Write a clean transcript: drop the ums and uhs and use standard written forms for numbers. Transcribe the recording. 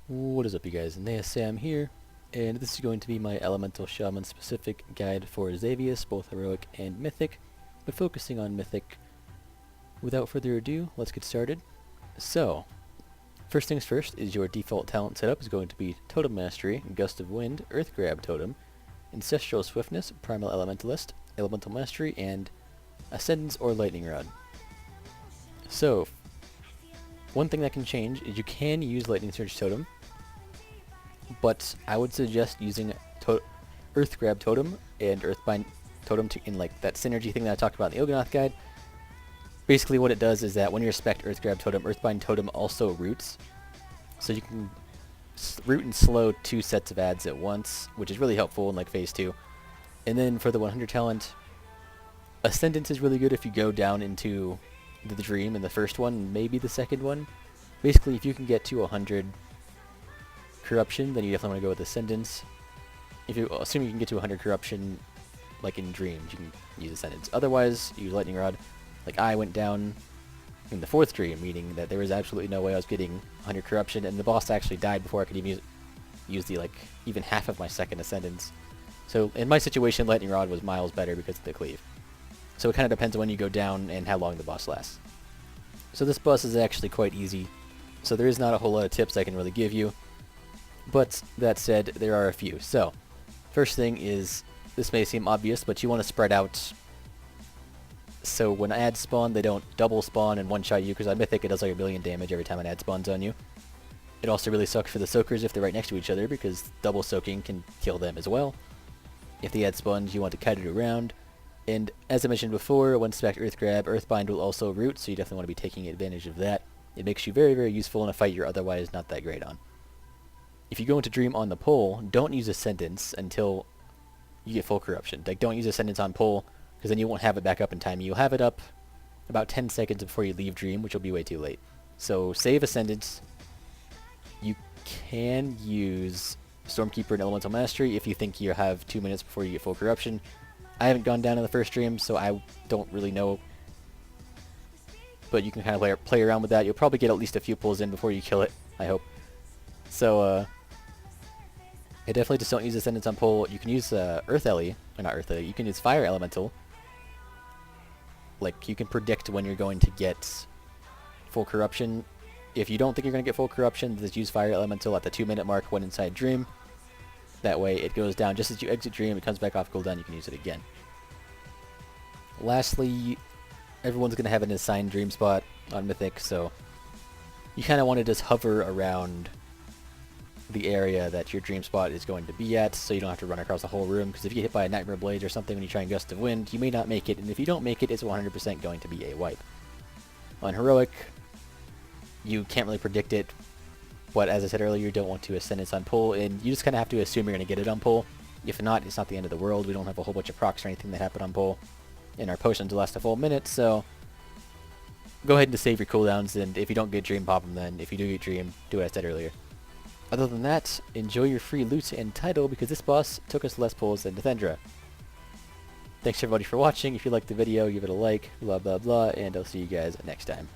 What is up, you guys? Naesam here, and this is going to be my Elemental Shaman specific guide for Xavius, both Heroic and Mythic, but focusing on Mythic. Without further ado, let's get started. So, first things first is your default talent setup is going to be Totem Mastery, Gust of Wind, Earth Grab Totem, Ancestral Swiftness, Primal Elementalist, Elemental Mastery, and Ascendance or Lightning Rod. So, one thing that can change is you can use Lightning Surge Totem, but I would suggest using Earth Grab Totem and Earthbind Totem in like that synergy thing that I talked about in the Il'gynoth guide. Basically what it does is that when you respect Earth Grab Totem, Earthbind Totem also roots. So you can root and slow 2 sets of adds at once, which is really helpful in like phase 2. And then for the 100 talent, Ascendance is really good if you go down into the Dream in the first one, maybe the second one. Basically, if you can get to 100 Corruption, then you definitely want to go with Ascendance. If you assume you can get to 100 Corruption, like in Dreams, you can use Ascendance. Otherwise, use Lightning Rod. Like I went down in the 4th Dream, meaning that there was absolutely no way I was getting 100 Corruption, and the boss actually died before I could even use the even half of my second Ascendance. So in my situation, Lightning Rod was miles better because of the cleave. So it kind of depends on when you go down and how long the boss lasts. So this boss is actually quite easy, so there is not a whole lot of tips I can really give you. But that said, there are a few. So, first thing is, this may seem obvious, but you want to spread out so when adds spawn, they don't double spawn and one-shot you, because on Mythic it does like 1,000,000 damage every time an ad spawns on you. It also really sucks for the soakers if they're right next to each other, because double soaking can kill them as well. If the ad spawns, you want to kite it around. And as I mentioned before, when spec Earth Grab, Earthbind will also root, so you definitely want to be taking advantage of that. It makes you very, very useful in a fight you're otherwise not that great on. If you go into Dream on the pole, don't use Ascendance until you get full Corruption. Like, don't use Ascendance on pole, because then you won't have it back up in time. You'll have it up about 10 seconds before you leave Dream, which will be way too late. So save Ascendance. You can use Stormkeeper and Elemental Mastery if you think you have 2 minutes before you get full Corruption. I haven't gone down in the first Dream, so I don't really know. But you can kind of play around with that. You'll probably get at least a few pulls in before you kill it, I hope. So, I definitely just don't use Ascendance on pole. You can use Earth Ellie, or not Earth Ellie, you can use Fire Elemental. Like, you can predict when you're going to get full Corruption. If you don't think you're going to get full Corruption, just use Fire Elemental at the 2-minute mark when inside Dream. That way it goes down just as you exit Dream, it comes back off cooldown, you can use it again. Lastly, everyone's going to have an assigned Dream spot on Mythic, so you kind of want to just hover around the area that your Dream spot is going to be at, so you don't have to run across the whole room, because if you get hit by a Nightmare Blade or something when you try and Gust of Wind, you may not make it, and if you don't make it, it's 100% going to be a wipe. On Heroic, you can't really predict it, but as I said earlier, you don't want to Ascendance on pull, and you just kind of have to assume you're going to get it on pull. If not, it's not the end of the world. We don't have a whole bunch of procs or anything that happen on pull, and our potions will last a full minute, so go ahead and save your cooldowns, and if you don't get Dream, pop them then. If you do get Dream, do what I said earlier. Other than that, enjoy your free loot and title, because this boss took us less pulls than Defendra. Thanks everybody for watching. If you liked the video, give it a like, blah blah blah, and I'll see you guys next time.